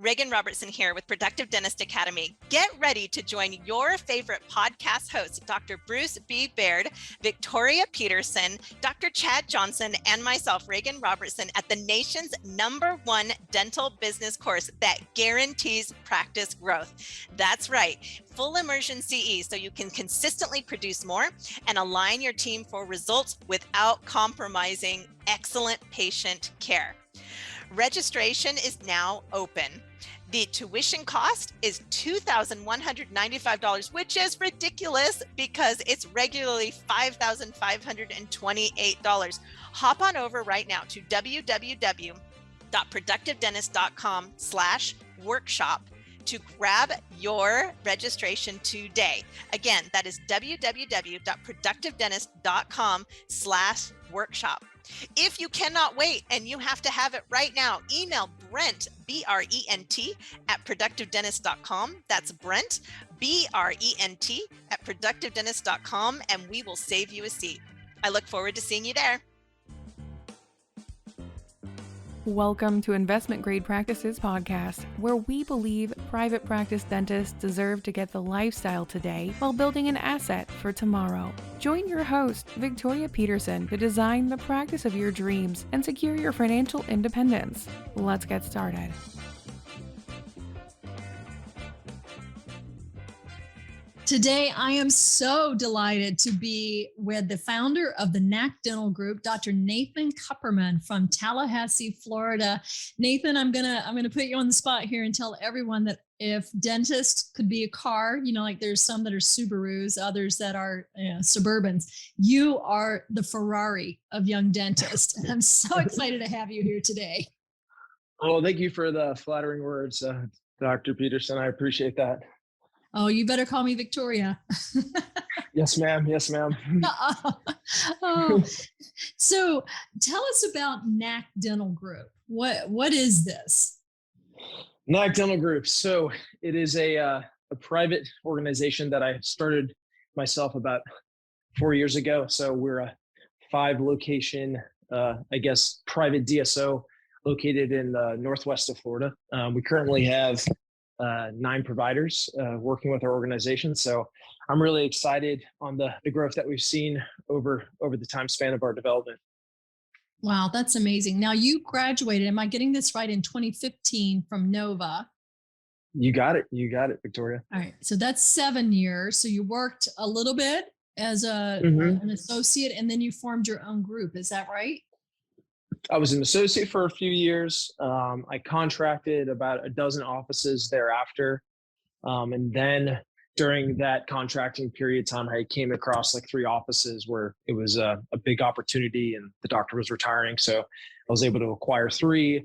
Reagan Robertson here with Productive Dentist Academy. Get ready to join your favorite podcast hosts, Dr. Bruce B. Baird, Victoria Peterson, Dr. Chad Johnson, and myself, Reagan Robertson, at the nation's #1 dental business course that guarantees practice growth. That's right, full immersion CE, so you can consistently produce more and align your team for results without compromising excellent patient care. Registration is now open. The tuition cost is $2,195, which is ridiculous because it's regularly $5,528. Hop on over right now to www.productivedentist.com/workshop to grab your registration today. Again, that is www.productivedentist.com/workshop. If you cannot wait and you have to have it right now, email Brent, B-R-E-N-T, at productivedentist.com. That's Brent, B-R-E-N-T, at productivedentist.com, and we will save you a seat. I look forward to seeing you there. Welcome to Investment Grade Practices Podcast, where we believe private practice dentists deserve to get the lifestyle today while building an asset for tomorrow. Join your host, Victoria Peterson, to design the practice of your dreams and secure your financial independence. Let's get started. Today, I am so delighted to be with the founder of the NAC Dental Group, Dr. Nathan Kupperman from Tallahassee, Florida. Nathan, I'm gonna put you on the spot here and tell everyone that if dentist could be a car, like there's some that are Subarus, others that are Suburbans, you are the Ferrari of young dentists. I'm so excited to have you here today. Oh, thank you for the flattering words, Dr. Peterson. I appreciate that. Oh, you better call me Victoria. Yes, ma'am. Yes, ma'am. So tell us about NAC Dental Group. What is this? NAC Dental Group. So it is a private organization that I started myself about 4 years ago. So we're a 5-location, private DSO located in the northwest of Florida. We currently have 9 providers working with our organization. So I'm really excited on the growth that we've seen over the time span of our development. Wow, that's amazing. Now you graduated, am I getting this right, in 2015 from Nova? You got it, Victoria. All right, so that's 7 years. So you worked a little bit as an associate, and then you formed your own group. Is that right? I was an associate for a few years. I contracted about a dozen offices thereafter. And then during that contracting period of time, I came across like 3 offices where it was a big opportunity and the doctor was retiring. So I was able to acquire 3.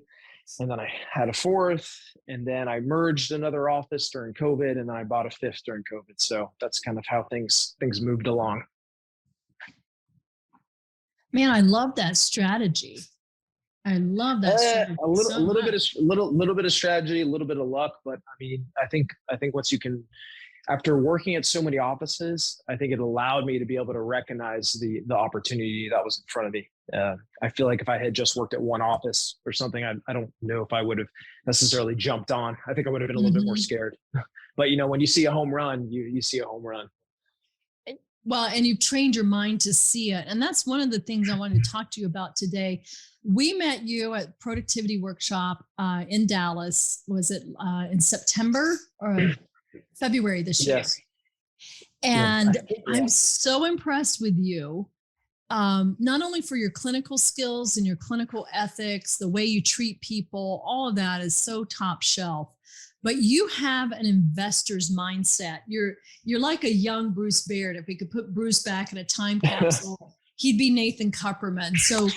And then I had a 4th. And then I merged another office during COVID. And then I bought a 5th during COVID. So that's kind of how things moved along. Man, I love that strategy. I love that strategy. A little bit of strategy, a little bit of luck, but I mean, I think once you can, after working at so many offices, I think it allowed me to be able to recognize the opportunity that was in front of me. I feel like if I had just worked at one office or something, I don't know if I would have necessarily jumped on. I think I would have been a little bit more scared. But when you see a home run, you see a home run. Well, and you've trained your mind to see it. And that's one of the things I wanted to talk to you about today. We met you at Productivity Workshop in Dallas. Was it in September or February this year? Yes. And I'm so impressed with you, not only for your clinical skills and your clinical ethics, the way you treat people, all of that is so top shelf. But you have an investor's mindset. You're like a young Bruce Baird. If we could put Bruce back in a time capsule, he'd be Nathan Kupperman. So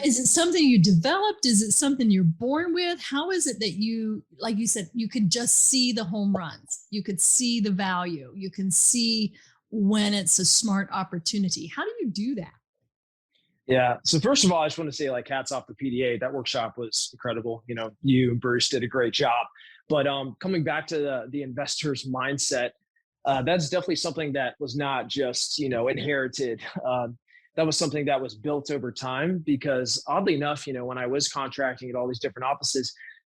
is it something you developed? Is it something you're born with? How is it that you, like you said, you could just see the home runs? You could see the value. You can see when it's a smart opportunity. How do you do that? Yeah. So first of all, I just want to say hats off to PDA. That workshop was incredible. You and Bruce did a great job. But coming back to the investor's mindset, that's definitely something that was not just, inherited. That was something that was built over time because oddly enough, when I was contracting at all these different offices,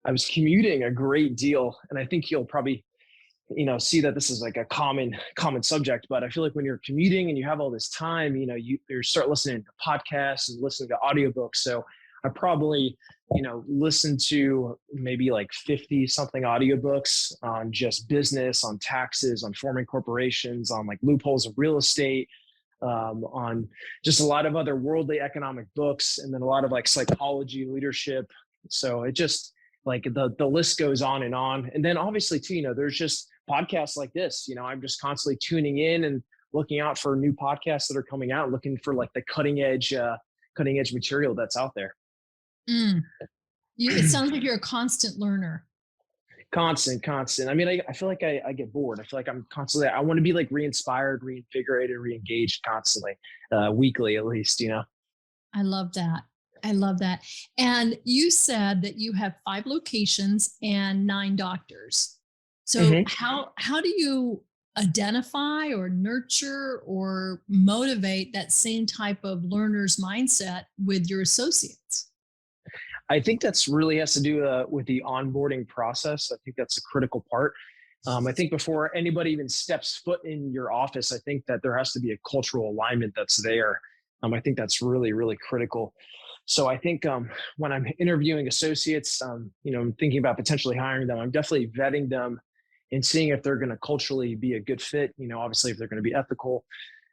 I was commuting a great deal, and I think you'll probably, see that this is like a common subject, but I feel like when you're commuting and you have all this time, you start listening to podcasts and listening to audiobooks. So I probably, listened to maybe like 50 something audiobooks on just business, on taxes, on forming corporations, on like loopholes of real estate, on just a lot of other worldly economic books, and then a lot of like psychology, leadership. So it just like the list goes on. And then obviously too, there's just podcasts like this. I'm just constantly tuning in and looking out for new podcasts that are coming out, looking for like the cutting edge material that's out there. It sounds like you're a constant learner. Constant. I mean, I feel like I get bored. I feel like I'm constantly, I want to be like re-inspired, reinvigorated, re-engaged constantly, weekly at least, I love that. And you said that you have 5 locations and 9 doctors. So how do you identify or nurture or motivate that same type of learner's mindset with your associates? I think that's really has to do with the onboarding process. I think that's a critical part. I think before anybody even steps foot in your office, I think that there has to be a cultural alignment that's there. I think that's really, really critical. So I think when I'm interviewing associates, I'm thinking about potentially hiring them, I'm definitely vetting them and seeing if they're going to culturally be a good fit. Obviously if they're going to be ethical,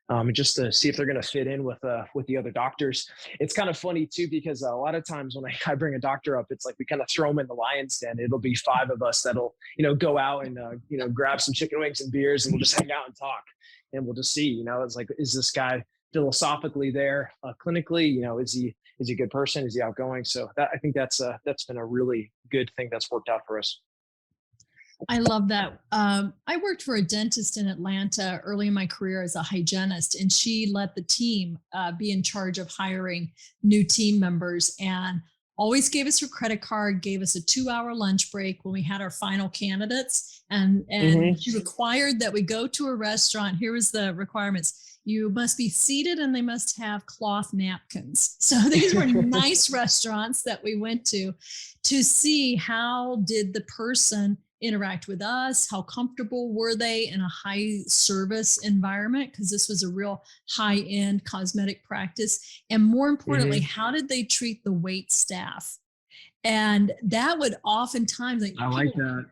and just to see if they're going to fit in with the other doctors. It's kind of funny too, because a lot of times when I bring a doctor up, it's like we kind of throw them in the lion's den. It'll be 5 of us that'll, go out and, grab some chicken wings and beers, and we'll just hang out and talk, and we'll just see, it's like, is this guy philosophically there, clinically, is he a good person? Is he outgoing? So I think that's been a really good thing that's worked out for us. I love that. I worked for a dentist in Atlanta early in my career as a hygienist, and she let the team be in charge of hiring new team members, and always gave us her credit card, gave us a 2-hour lunch break when we had our final candidates. And she required that we go to a restaurant. Here was the requirements. You must be seated and they must have cloth napkins. So these were nice restaurants that we went to see how did the person interact with us, how comfortable were they in a high service environment, because this was a real high-end cosmetic practice, and more importantly, how did they treat the wait staff? And that would oftentimes, I like that.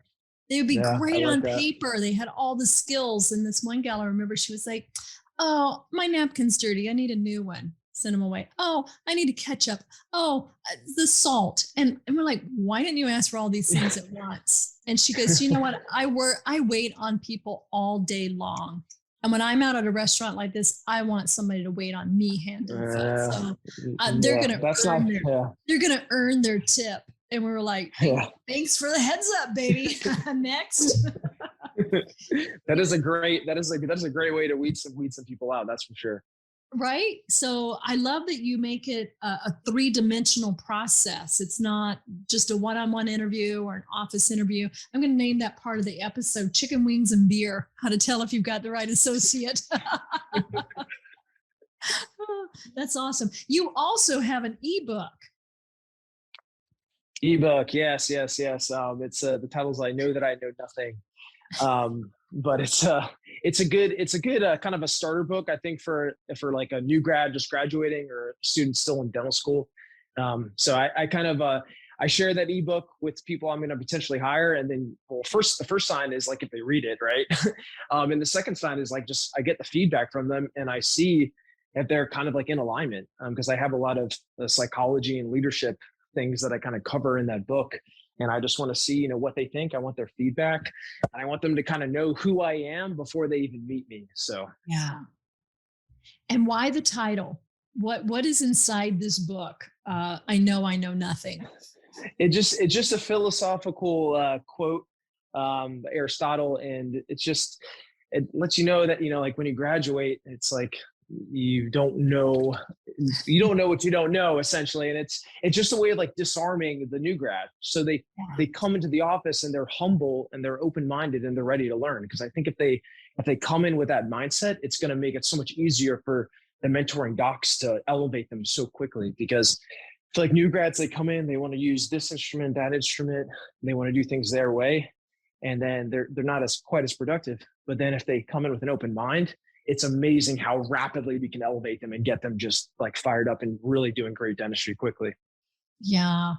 They would be great on paper. They had all the skills. And this one gal, I remember, she was like, "Oh, my napkin's dirty. I need a new one." Send them away. "Oh, I need a ketchup. Oh, the salt." And we're like, "Why didn't you ask for all these things at once?" And she goes, "You know what? I wait on people all day long. And when I'm out at a restaurant like this, I want somebody to wait on me hand and foot." So they're gonna earn their tip. And we were like, "Thanks for the heads up, baby." Next. That is a great way to weed some people out. That's for sure. Right. So I love that you make it a 3-dimensional process. It's not just a one-on-one interview or an office interview. I'm going to name that part of the episode, Chicken Wings and Beer, how to tell if you've got the right associate. That's awesome. You also have an ebook. Yes. It's the title's "I Know That I Know Nothing." But it's a good kind of a starter book, I think, for like a new grad just graduating or a student still in dental school. So I kind of I share that ebook with people I'm going to potentially hire, and then the first sign is like if they read it, right? And the second sign is like just I get the feedback from them, and I see that they're kind of like in alignment, because I have a lot of psychology and leadership things that I kind of cover in that book. And I just want to see, what they think. I want their feedback, and I want them to kind of know who I am before they even meet me. So, yeah. And why the title? What is inside this book? I know nothing. It's just a philosophical quote, Aristotle. And it lets you know that, like when you graduate, it's like, you don't know what you don't know, essentially. And it's just a way of like disarming the new grad. So they come into the office and they're humble and they're open-minded and they're ready to learn. Because I think if they come in with that mindset, it's going to make it so much easier for the mentoring docs to elevate them so quickly. Because feel like new grads, they come in, they want to use this instrument, that instrument, they want to do things their way. And then they're not quite as productive. But then if they come in with an open mind, it's amazing how rapidly we can elevate them and get them just like fired up and really doing great dentistry quickly. Yeah.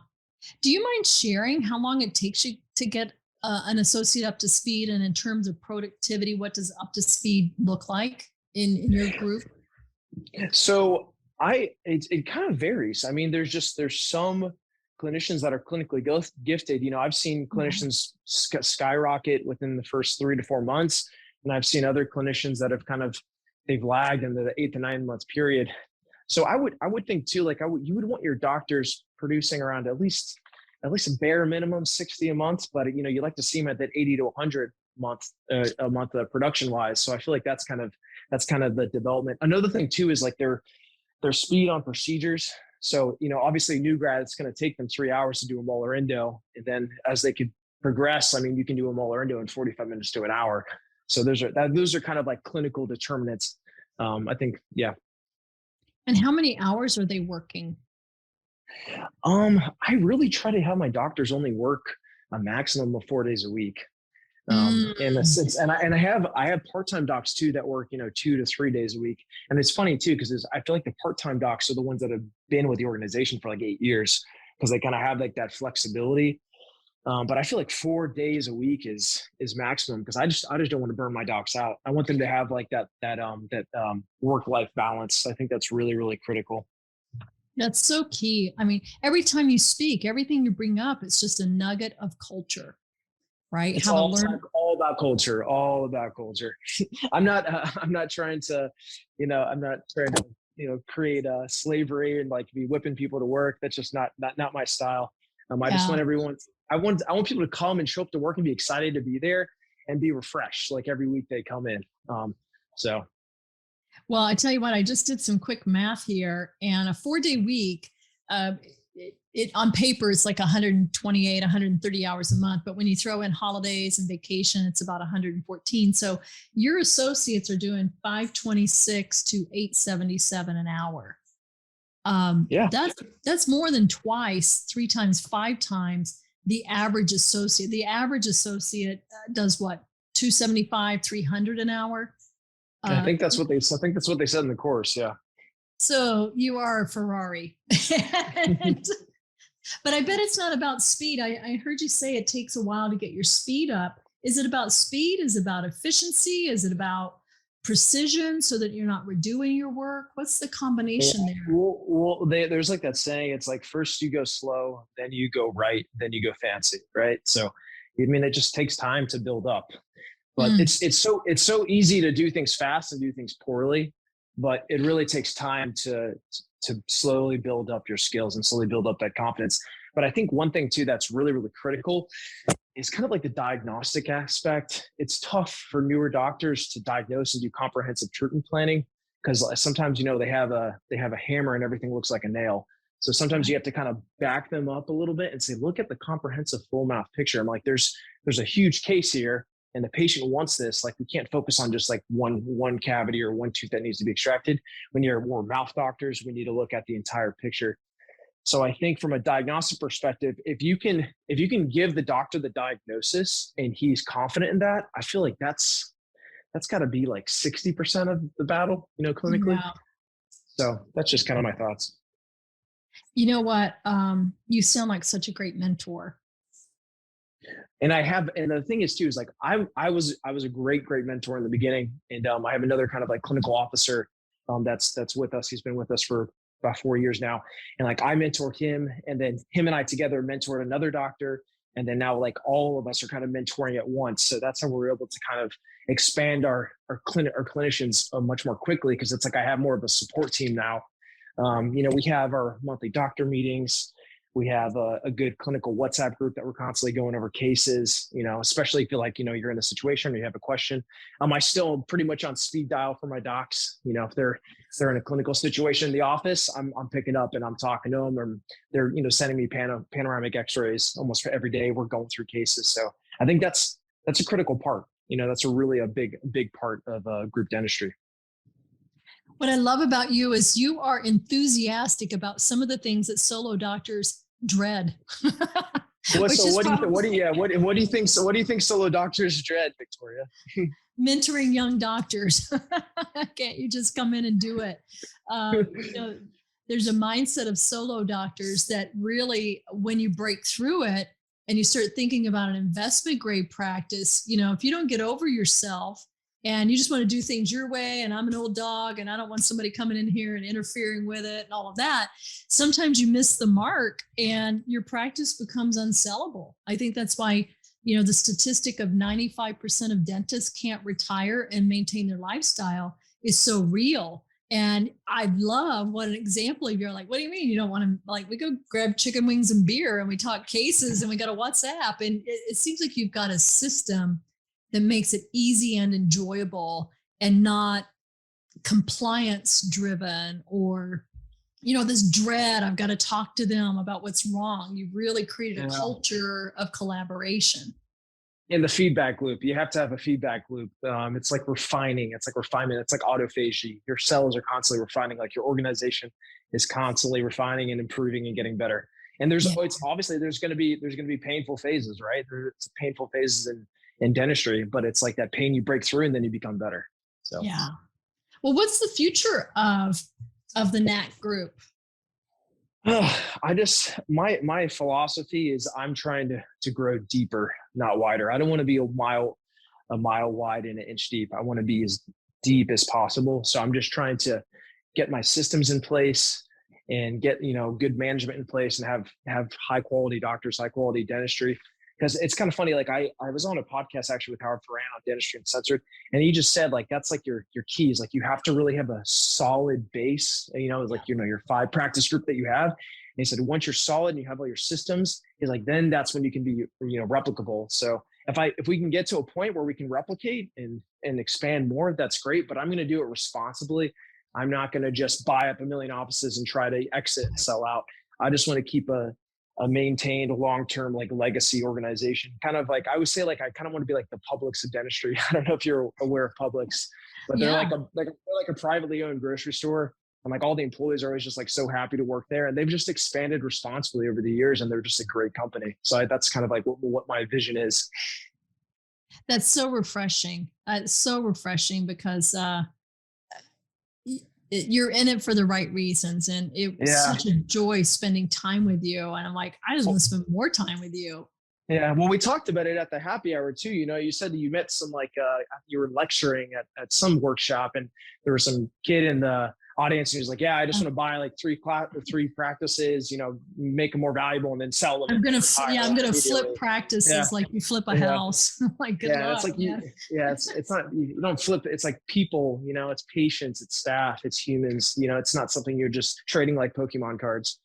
Do you mind sharing how long it takes you to get an associate up to speed? And in terms of productivity, what does up to speed look like in your group? So it kind of varies. I mean, there's some clinicians that are clinically gifted. I've seen clinicians skyrocket within the first 3 to 4 months. And I've seen other clinicians that have they've lagged in the 8 to 9 month period. So I would think too, like you would want your doctors producing around at least a bare minimum 60 a month, but you like to see them at that 80 to 100 a month production wise. So I feel like that's kind of the development. Another thing too is like their speed on procedures. So, obviously new grad, it's going to take them 3 hours to do a molar endo. And then as they could progress, I mean, you can do a molar endo in 45 minutes to an hour. So those are kind of like clinical determinants. I think, yeah. And how many hours are they working? I really try to have my doctors only work a maximum of 4 days a week. In a sense, and I have part-time docs too that work 2 to 3 days a week. And it's funny too because I feel like the part-time docs are the ones that have been with the organization for like 8 years because they kind of have like that flexibility. But I feel like 4 days a week is maximum because I just don't want to burn my docs out. I want them to have like that work-life balance. I think that's really, really critical. That's so key. I mean, every time you speak, everything you bring up, it's just a nugget of culture. Right. It's all about culture, all about culture. I'm not trying to, create slavery and like be whipping people to work. That's just not my style. I just want everyone, I want people to come and show up to work and be excited to be there and be refreshed like every week they come in. Well, I tell you what, I just did some quick math here, and a 4-day week, it on paper is like 128, 130 hours a month. But when you throw in holidays and vacation, it's about 114. So your associates are doing 526 to 877 an hour. That's more than twice, 3 times, 5 times the average associate. The average associate does what, 275, 300 an hour. I think that's what they said in the course. Yeah. So you are a Ferrari. But I bet it's not about speed. I heard you say it takes a while to get your speed up. Is it about speed? Is it about efficiency? Is it about precision so that you're not redoing your work? What's the combination there? Well, there's like that saying, it's like first you go slow, then you go right, then you go fancy, right? So, I mean, it just takes time to build up. But it's so easy to do things fast and do things poorly, but it really takes time to slowly build up your skills and slowly build up that confidence. But I think one thing too that's really, really critical is kind of like the diagnostic aspect. It's tough for newer doctors to diagnose and do comprehensive treatment planning because sometimes they have a hammer and everything looks like a nail. So sometimes you have to kind of back them up a little bit and say, look at the comprehensive full mouth picture. I'm like, there's a huge case here. And the patient wants this. Like we can't focus on just like one cavity or one tooth that needs to be extracted. When you're more mouth doctors, we need to look at the entire picture. So I think from a diagnostic perspective, if you can give the doctor the diagnosis and he's confident in that, I feel like that's got to be like 60% of the battle, clinically. Yeah. So that's just kind of my thoughts. You know what? You sound like such a great mentor. And the thing is too, is like, I was a great mentor in the beginning. And I have another kind of like clinical officer that's with us. He's been with us for about 4 years now. And like, I mentored him and then him and I together mentored another doctor. And then now like all of us are kind of mentoring at once. So that's how we're able to kind of expand our clinicians much more quickly. Cause it's like, I have more of a support team now. We have our monthly doctor meetings. We have a good clinical WhatsApp group that we're constantly going over cases, especially if you're in a situation or you have a question. I still pretty much on speed dial for my docs. If they're in a clinical situation in the office, I'm picking up and I'm talking to them, or they're, sending me panoramic x-rays almost every day. We're going through cases. So I think that's a critical part. That's a really big part of group dentistry. What I love about you is you are enthusiastic about some of the things that solo doctors dread. What do you think solo doctors dread, Victoria? Mentoring young doctors. Can't you just come in and do it? There's a mindset of solo doctors that really, when you break through it and you start thinking about an investment grade practice, if you don't get over yourself and you just want to do things your way, and I'm an old dog and I don't want somebody coming in here and interfering with it and all of that, sometimes you miss the mark and your practice becomes unsellable. I think that's why, the statistic of 95% of dentists can't retire and maintain their lifestyle is so real. And I love what an example of you're like, what do you mean you don't want to, we go grab chicken wings and beer and we talk cases and we got a WhatsApp. And it seems like you've got a system that makes it easy and enjoyable and not compliance driven or, this dread, I've got to talk to them about what's wrong. You've really created a culture of collaboration. In the feedback loop, you have to have a feedback loop. It's like refining. It's like refinement. It's like autophagy. Your cells are constantly refining. Like your organization is constantly refining and improving and getting better. And there's obviously there's going to be painful phases, right? There's painful phases in dentistry, but it's like that pain you break through and then you become better. So yeah. Well, what's the future of the NAC group? My philosophy is I'm trying to grow deeper, not wider. I don't want to be a mile wide and an inch deep. I want to be as deep as possible. So I'm just trying to get my systems in place and get, good management in place and have high quality doctors, high quality dentistry. Because it's kind of funny, like I was on a podcast actually with Howard Ferrari on Dentistry Uncensored, and he just said that's like your keys. Like you have to really have a solid base, your 5 practice group that you have. And he said once you're solid and you have all your systems, he's like then that's when you can be replicable. So if we can get to a point where we can replicate and expand more, that's great. But I'm going to do it responsibly. I'm not going to just buy up a million offices and try to exit and sell out. I just want to keep a maintained long-term legacy organization. Kind of like I would say I kind of want to be like the Publix of dentistry. I don't know if you're aware of Publix, but they're like a privately owned grocery store. And all the employees are always just so happy to work there. And they've just expanded responsibly over the years and they're just a great company. So that's kind of what my vision is. That's so refreshing. It's so refreshing because you're in it for the right reasons. And it was such a joy spending time with you. And I'm like, I just want to spend more time with you. Yeah. Well, we talked about it at the happy hour too. You said that you met some, you were lecturing at some workshop and there was some kid in the audience. And he was like, yeah, I just want to buy 3 practices, make them more valuable and then sell them. I'm going to flip practices like you flip a house. Good luck. It's not, you don't flip it. It's like people, it's patients, it's staff, it's humans, it's not something you're just trading like Pokemon cards.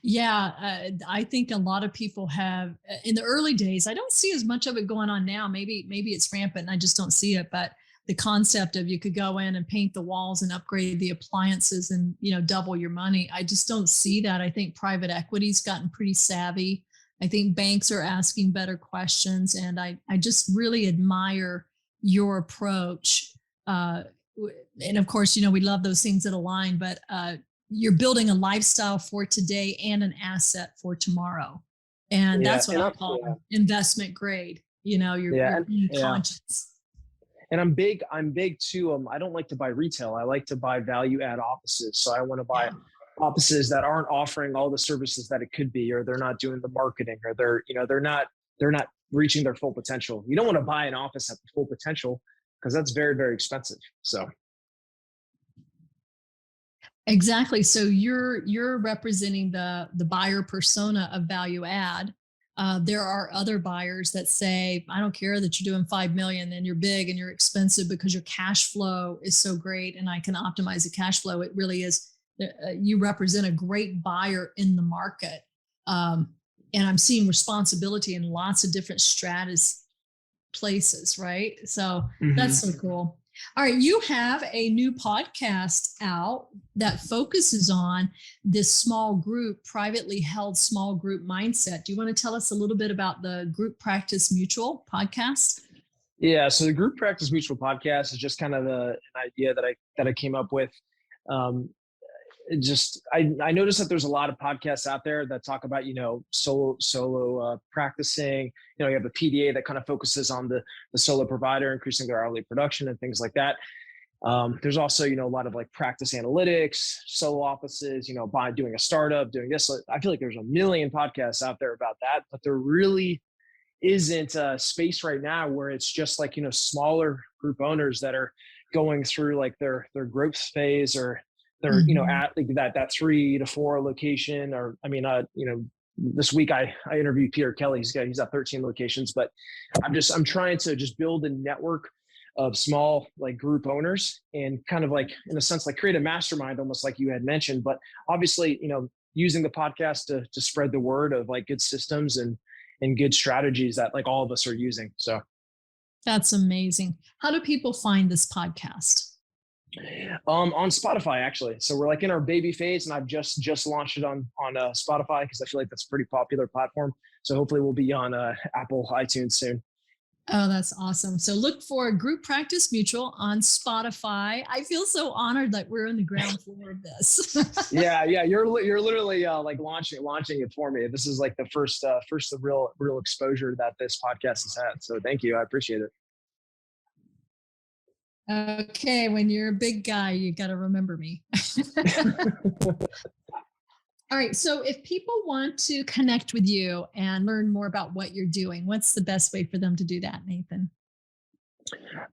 Yeah. I think a lot of people have in the early days, I don't see as much of it going on now. Maybe it's rampant and I just don't see it, but the concept of you could go in and paint the walls and upgrade the appliances and, double your money. I just don't see that. I think private equity's gotten pretty savvy. I think banks are asking better questions. And I just really admire your approach. And of course, we love those things that align, but you're building a lifestyle for today and an asset for tomorrow. And that's what I call investment grade. Your conscience. And I'm big too. I don't like to buy retail. I like to buy value add offices. So I want to buy offices that aren't offering all the services that it could be, or they're not doing the marketing, or they're not reaching their full potential. You don't want to buy an office at the full potential because that's very, very expensive. So. Exactly. So you're representing the buyer persona of value add. There are other buyers that say, I don't care that you're doing 5 million and you're big and you're expensive because your cash flow is so great and I can optimize the cash flow. It really is. You represent a great buyer in the market. And I'm seeing responsibility in lots of different places, right? So that's so cool. All right. You have a new podcast out that focuses on this small group, privately held small group mindset. Do you want to tell us a little bit about the Group Practice Mutual podcast? Yeah. So the Group Practice Mutual podcast is just kind of an idea that I came up with. I noticed that there's a lot of podcasts out there that talk about, solo practicing. You have the PDA that kind of focuses on the solo provider, increasing their hourly production and things like that. There's also, a lot of like practice analytics, solo offices, by doing a startup, doing this. I feel like there's a million podcasts out there about that, but there really isn't a space right now where it's just like, smaller group owners that are going through like their growth phase, or they're, at like that 3 to 4 location, or, this week I interviewed Peter Kelly. He's at 13 locations, but I'm trying to just build a network of small like group owners, and kind of like, in a sense, like create a mastermind, almost like you had mentioned, but obviously, using the podcast to spread the word of like good systems and good strategies that like all of us are using. So that's amazing. How do people find this podcast? On Spotify, actually. So we're like in our baby phase, and I've just launched it on Spotify, because I feel like that's a pretty popular platform. So hopefully we'll be on Apple iTunes soon. Oh, that's awesome. So look for Group Practice Mutual on Spotify. I feel so honored that we're in the ground floor of this. Yeah. You're literally like launching it for me. This is like the first real exposure that this podcast has had. So thank you. I appreciate it. Okay. When you're a big guy, you got to remember me. All right. So if people want to connect with you and learn more about what you're doing, what's the best way for them to do that, Nathan?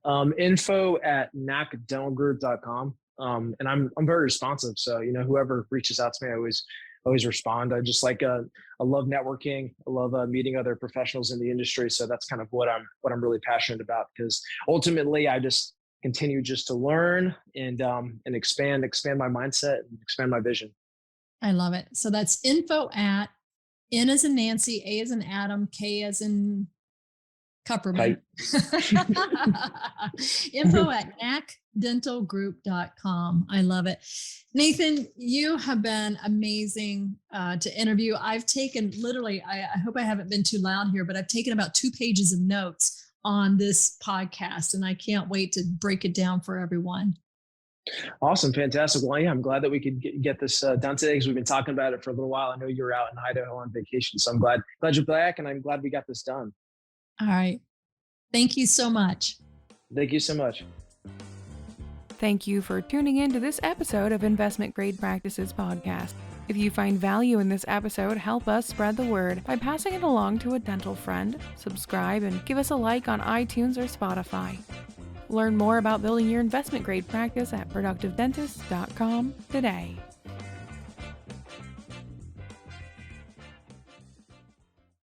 Info@nacdentalgroup.com. And I'm very responsive. So, whoever reaches out to me, I always respond. I just like, I love networking. I love meeting other professionals in the industry. So that's kind of what I'm really passionate about, because ultimately I just continue just to learn and expand my mindset and expand my vision. I love it. So that's info at N as in Nancy, A as in Adam, K as in Kupperman. Info at nacdentalgroup.com. I love it. Nathan, you have been amazing to interview. I've taken literally, I hope I haven't been too loud here, but I've taken about 2 pages of notes on this podcast, and I can't wait to break it down for everyone. Awesome. Fantastic. Well, yeah, I'm glad that we could get this done today, because we've been talking about it for a little while. I know you were out in Idaho on vacation, so I'm glad you're back, and I'm glad we got this done. All right. Thank you so much. Thank you so much. Thank you for tuning in to this episode of Investment Grade Practices Podcast. If you find value in this episode, help us spread the word by passing it along to a dental friend, subscribe, and give us a like on iTunes or Spotify. Learn more about building your investment grade practice at productivedentist.com today.